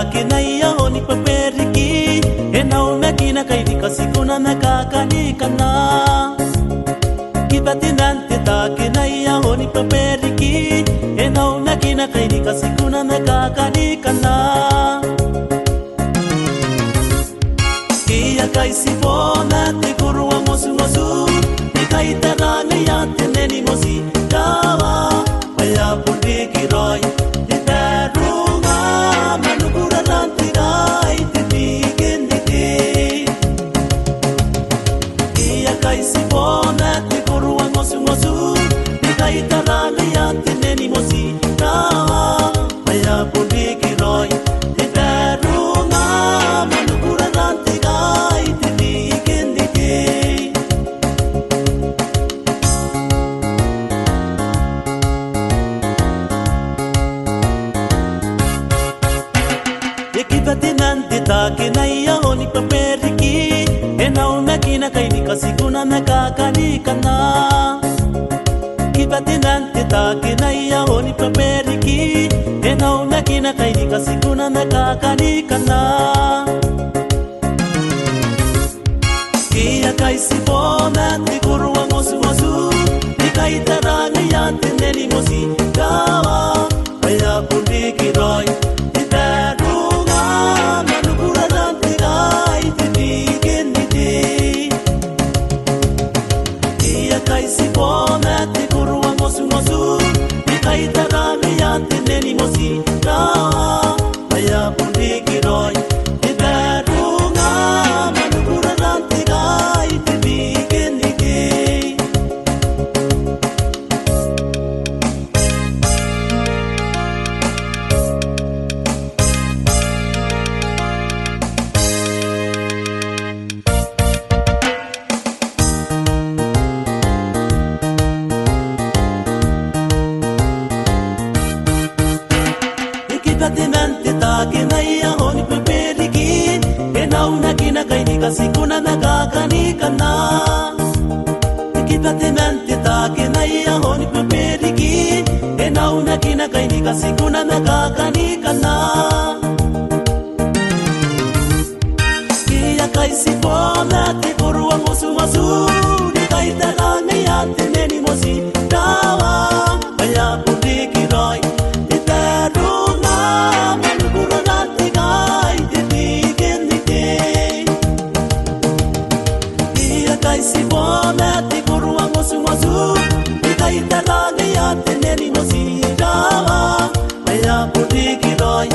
kinaya honi paperiki enau me kina kaidi kasikuna me kakani kana kibatinante ta kinaya honi paperiki enau me kina kaidi kasikuna me kakani kana kia kaisi bona te kurua mosu mosu te kaitara me ya teneni mosi dawa aya pundi kiroi kinaya honi paperiki enau me kina kaidi kasikuna me kakani kana kibatinante ta kinaya honi paperiki enau me kina kaidi kasikuna me kakani kana kia kaisi bona te kurua mosu mosu te kaitaranga ya teneni mosi dawa aya pundi kiroi teneni mosi dawa aya pundi kiroi iberunga manukura ranti gai te bigenike Kibatinante ta kinaya honi paperiki enau na kina kaidi kasikuna na kakani kana Kibatinante ta kinaya honi paperiki enau na kina kaidi kasikuna na kakani kana Kia kaisi bona te kurua mosu mosu ni kaitara me ya teneni mosi dawa aya pundi kiroi si bona te kurua mosu mosu te kaitara me ya teneni mosi dawa aya pundi kiroi